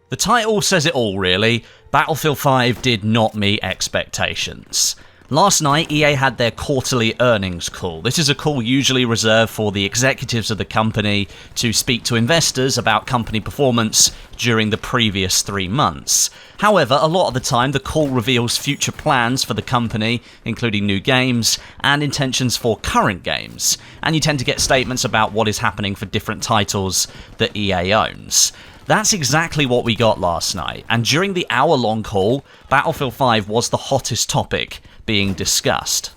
The title says it all really. Battlefield 5 did not meet expectations. Last night, EA had their quarterly earnings call. This is a call usually reserved for the executives of the company to speak to investors about company performance during the previous 3 months. However, a lot of the time, the call reveals future plans for the company, including new games, and intentions for current games. And you tend to get statements about what is happening for different titles that EA owns. That's exactly what we got last night, and during the hour-long call, Battlefield 5 was the hottest topic being discussed.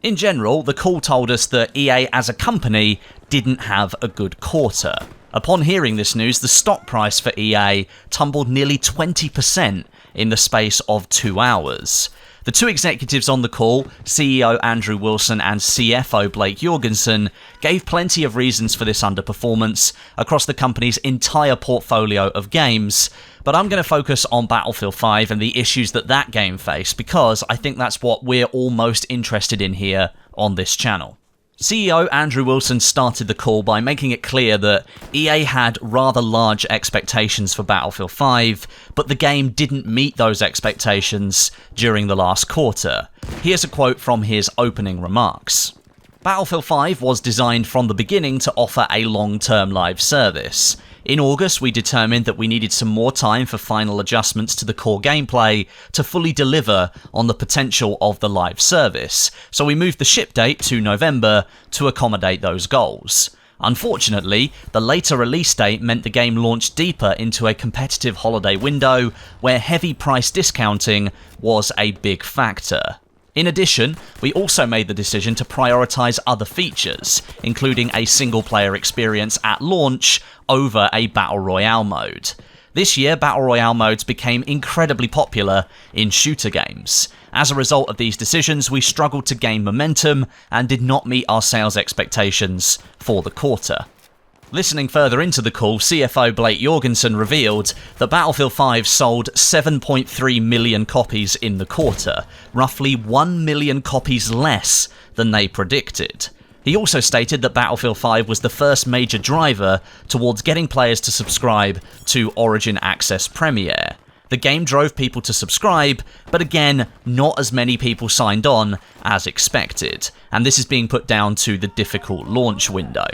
In general, the call told us that EA as a company didn't have a good quarter. Upon hearing this news, the stock price for EA tumbled nearly 20% in the space of 2 hours. The two executives on the call, CEO Andrew Wilson and CFO Blake Jorgensen, gave plenty of reasons for this underperformance across the company's entire portfolio of games, but I'm going to focus on Battlefield 5 and the issues that game faced because I think that's what we're all most interested in here on this channel. CEO Andrew Wilson started the call by making it clear that EA had rather large expectations for Battlefield 5, but the game didn't meet those expectations during the last quarter. Here's a quote from his opening remarks. Battlefield 5 was designed from the beginning to offer a long-term live service. In August, we determined that we needed some more time for final adjustments to the core gameplay to fully deliver on the potential of the live service, so we moved the ship date to November to accommodate those goals. Unfortunately, the later release date meant the game launched deeper into a competitive holiday window where heavy price discounting was a big factor. In addition, we also made the decision to prioritize other features, including a single-player experience at launch over a Battle Royale mode. This year, Battle Royale modes became incredibly popular in shooter games. As a result of these decisions, we struggled to gain momentum and did not meet our sales expectations for the quarter. Listening further into the call, CFO Blake Jorgensen revealed that Battlefield 5 sold 7.3 million copies in the quarter, roughly 1 million copies less than they predicted. He also stated that Battlefield 5 was the first major driver towards getting players to subscribe to Origin Access Premier. The game drove people to subscribe, but again, not as many people signed on as expected, and this is being put down to the difficult launch window.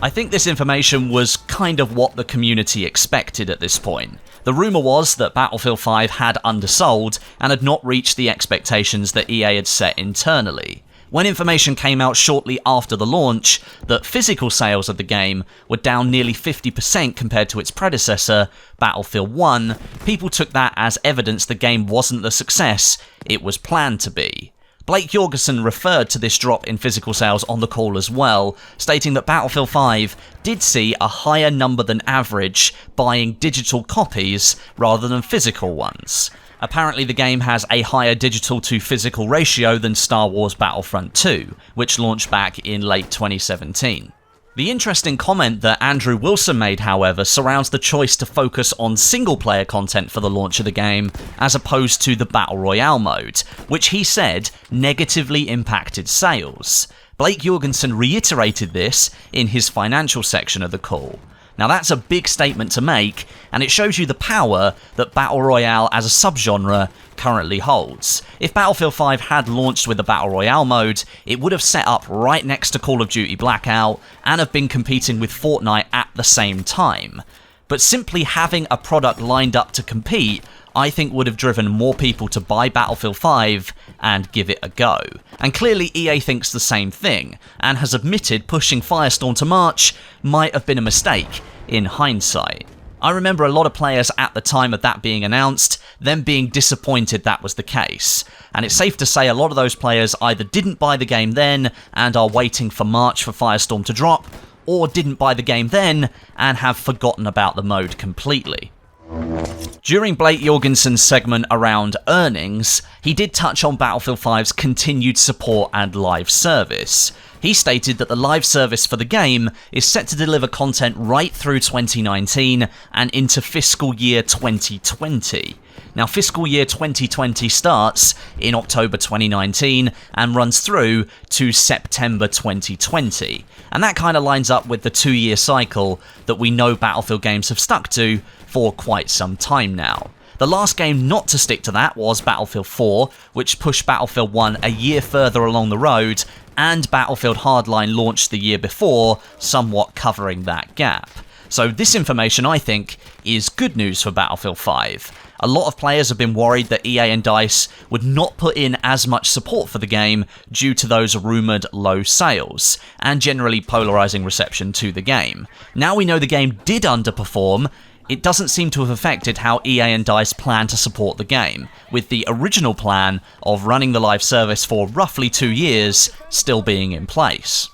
I think this information was kind of what the community expected at this point. The rumour was that Battlefield 5 had undersold and had not reached the expectations that EA had set internally. When information came out shortly after the launch that physical sales of the game were down nearly 50% compared to its predecessor, Battlefield 1, people took that as evidence the game wasn't the success it was planned to be. Blake Jorgensen referred to this drop in physical sales on the call as well, stating that Battlefield 5 did see a higher number than average buying digital copies rather than physical ones. Apparently the game has a higher digital to physical ratio than Star Wars Battlefront 2, which launched back in late 2017. The interesting comment that Andrew Wilson made, however, surrounds the choice to focus on single-player content for the launch of the game, as opposed to the Battle Royale mode, which he said negatively impacted sales. Blake Jorgensen reiterated this in his financial section of the call. Now that's a big statement to make, and it shows you the power that Battle Royale as a subgenre currently holds. If Battlefield 5 had launched with the Battle Royale mode, it would have set up right next to Call of Duty Blackout and have been competing with Fortnite at the same time. But simply having a product lined up to compete, I think would have driven more people to buy Battlefield 5 and give it a go. And clearly EA thinks the same thing, and has admitted pushing Firestorm to March might have been a mistake in hindsight. I remember a lot of players at the time of that being announced, them being disappointed that was the case. And it's safe to say a lot of those players either didn't buy the game then and are waiting for March for Firestorm to drop, or didn't buy the game then and have forgotten about the mode completely. During Blake Jorgensen's segment around earnings, he did touch on Battlefield 5's continued support and live service. He stated that the live service for the game is set to deliver content right through 2019 and into fiscal year 2020. Now, fiscal year 2020 starts in October 2019 and runs through to September 2020. And that kind of lines up with the 2-year cycle that we know Battlefield games have stuck to for quite some time now. The last game not to stick to that was Battlefield 4, which pushed Battlefield 1 a year further along the road, and Battlefield Hardline launched the year before, somewhat covering that gap. So this information, I think, is good news for Battlefield 5. A lot of players have been worried that EA and DICE would not put in as much support for the game due to those rumoured low sales, and generally polarising reception to the game. Now we know the game did underperform, it doesn't seem to have affected how EA and DICE plan to support the game, with the original plan of running the live service for roughly 2 years still being in place.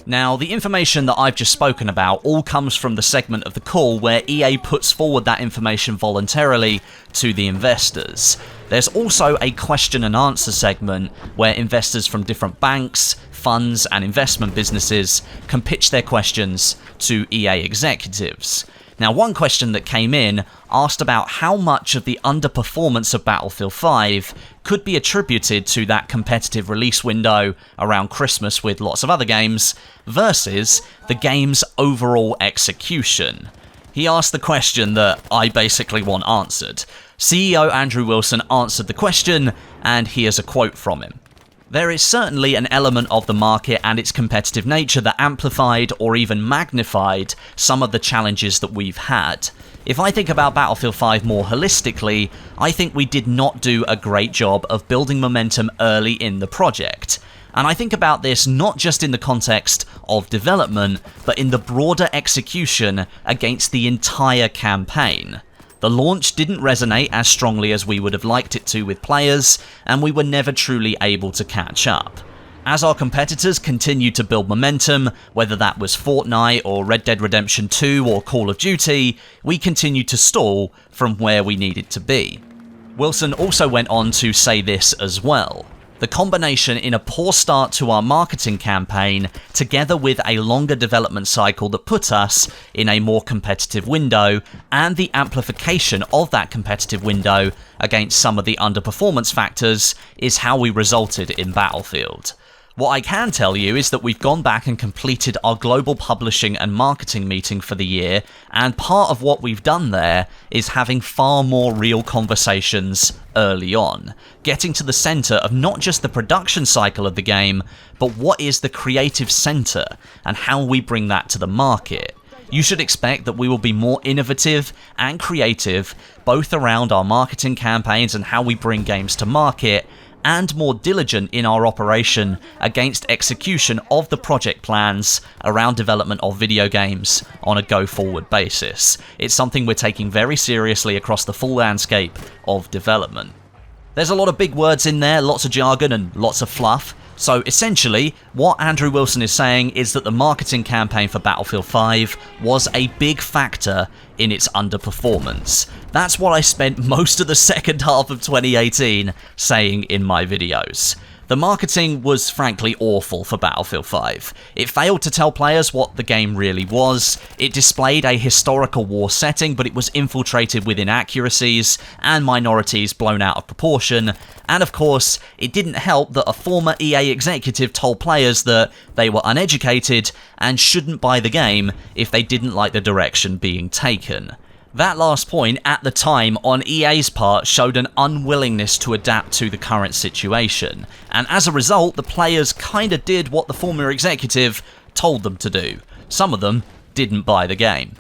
Now, the information that I've just spoken about all comes from the segment of the call where EA puts forward that information voluntarily to the investors. There's also a question and answer segment where investors from different banks, funds, and investment businesses can pitch their questions to EA executives. Now, one question that came in asked about how much of the underperformance of Battlefield 5 could be attributed to that competitive release window around Christmas with lots of other games versus the game's overall execution. He asked the question that I basically want answered. CEO Andrew Wilson answered the question, and here's a quote from him. There is certainly an element of the market and its competitive nature that amplified or even magnified some of the challenges that we've had. If I think about Battlefield 5 more holistically, I think we did not do a great job of building momentum early in the project. And I think about this not just in the context of development, but in the broader execution against the entire campaign. The launch didn't resonate as strongly as we would have liked it to with players, and we were never truly able to catch up. As our competitors continued to build momentum, whether that was Fortnite or Red Dead Redemption 2 or Call of Duty, we continued to stall from where we needed to be. Wilson also went on to say this as well. The combination in a poor start to our marketing campaign, together with a longer development cycle that put us in a more competitive window, and the amplification of that competitive window against some of the underperformance factors, is how we resulted in Battlefield. What I can tell you is that we've gone back and completed our global publishing and marketing meeting for the year, and part of what we've done there is having far more real conversations early on, getting to the centre of not just the production cycle of the game, but what is the creative centre and how we bring that to the market. You should expect that we will be more innovative and creative, both around our marketing campaigns and how we bring games to market, and more diligent in our operation against execution of the project plans around development of video games on a go-forward basis. It's something we're taking very seriously across the full landscape of development. There's a lot of big words in there, lots of jargon and lots of fluff. So essentially, what Andrew Wilson is saying is that the marketing campaign for Battlefield 5 was a big factor in its underperformance. That's what I spent most of the second half of 2018 saying in my videos. The marketing was frankly awful for Battlefield 5. It failed to tell players what the game really was, it displayed a historical war setting, but it was infiltrated with inaccuracies and minorities blown out of proportion, and of course, it didn't help that a former EA executive told players that they were uneducated and shouldn't buy the game if they didn't like the direction being taken. That last point, at the time, on EA's part, showed an unwillingness to adapt to the current situation, and as a result, the players kinda did what the former executive told them to do. Some of them didn't buy the game.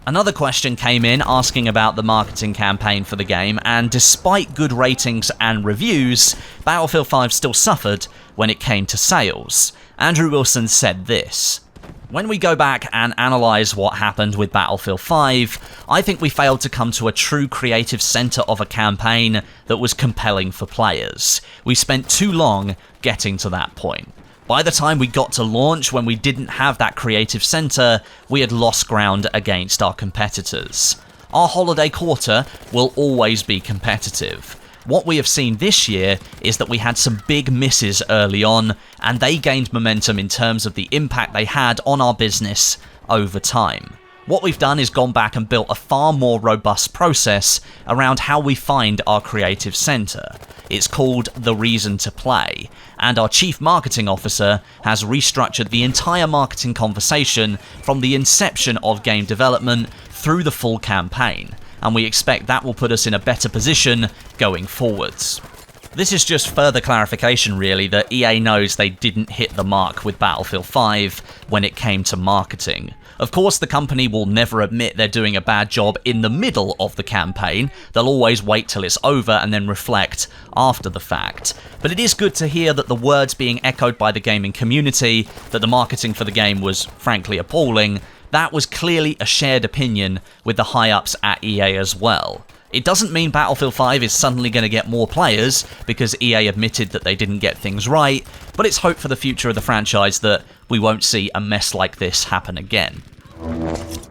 Another question came in asking about the marketing campaign for the game, and despite good ratings and reviews, Battlefield 5 still suffered when it came to sales. Andrew Wilson said this: "When we go back and analyse what happened with Battlefield 5, I think we failed to come to a true creative centre of a campaign that was compelling for players. We spent too long getting to that point. By the time we got to launch, when we didn't have that creative centre, we had lost ground against our competitors. Our holiday quarter will always be competitive. What we have seen this year is that we had some big misses early on, and they gained momentum in terms of the impact they had on our business over time. What we've done is gone back and built a far more robust process around how we find our creative center. It's called The Reason to Play, and our Chief Marketing Officer has restructured the entire marketing conversation from the inception of game development through the full campaign, and we expect that will put us in a better position going forwards. This is just further clarification really that EA knows they didn't hit the mark with Battlefield 5 when it came to marketing. Of course, the company will never admit they're doing a bad job in the middle of the campaign. They'll always wait till it's over and then reflect after the fact. But it is good to hear that the words being echoed by the gaming community, that the marketing for the game was frankly appalling, that was clearly a shared opinion with the high-ups at EA as well. It doesn't mean Battlefield 5 is suddenly going to get more players, because EA admitted that they didn't get things right, but it's hope for the future of the franchise that we won't see a mess like this happen again.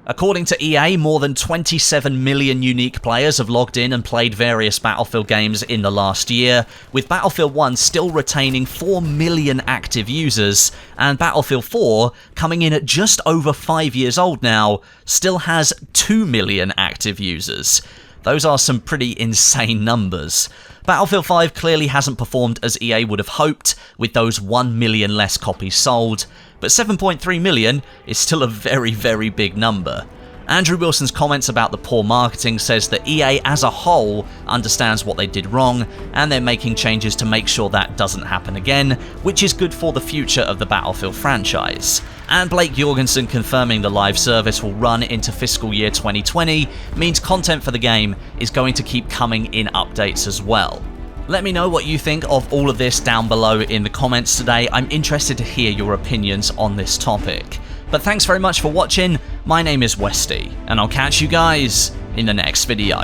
According to EA, more than 27 million unique players have logged in and played various Battlefield games in the last year, with Battlefield 1 still retaining 4 million active users, and Battlefield 4, coming in at just over 5 years old now, still has 2 million active users. Those are some pretty insane numbers. Battlefield 5 clearly hasn't performed as EA would have hoped, with those 1 million less copies sold, but 7.3 million is still a very, very big number. Andrew Wilson's comments about the poor marketing says that EA as a whole understands what they did wrong, and they're making changes to make sure that doesn't happen again, which is good for the future of the Battlefield franchise. And Blake Jorgensen confirming the live service will run into fiscal year 2020 means content for the game is going to keep coming in updates as well. Let me know what you think of all of this down below in the comments today. I'm interested to hear your opinions on this topic. But thanks very much for watching. My name is Westie, and I'll catch you guys in the next video.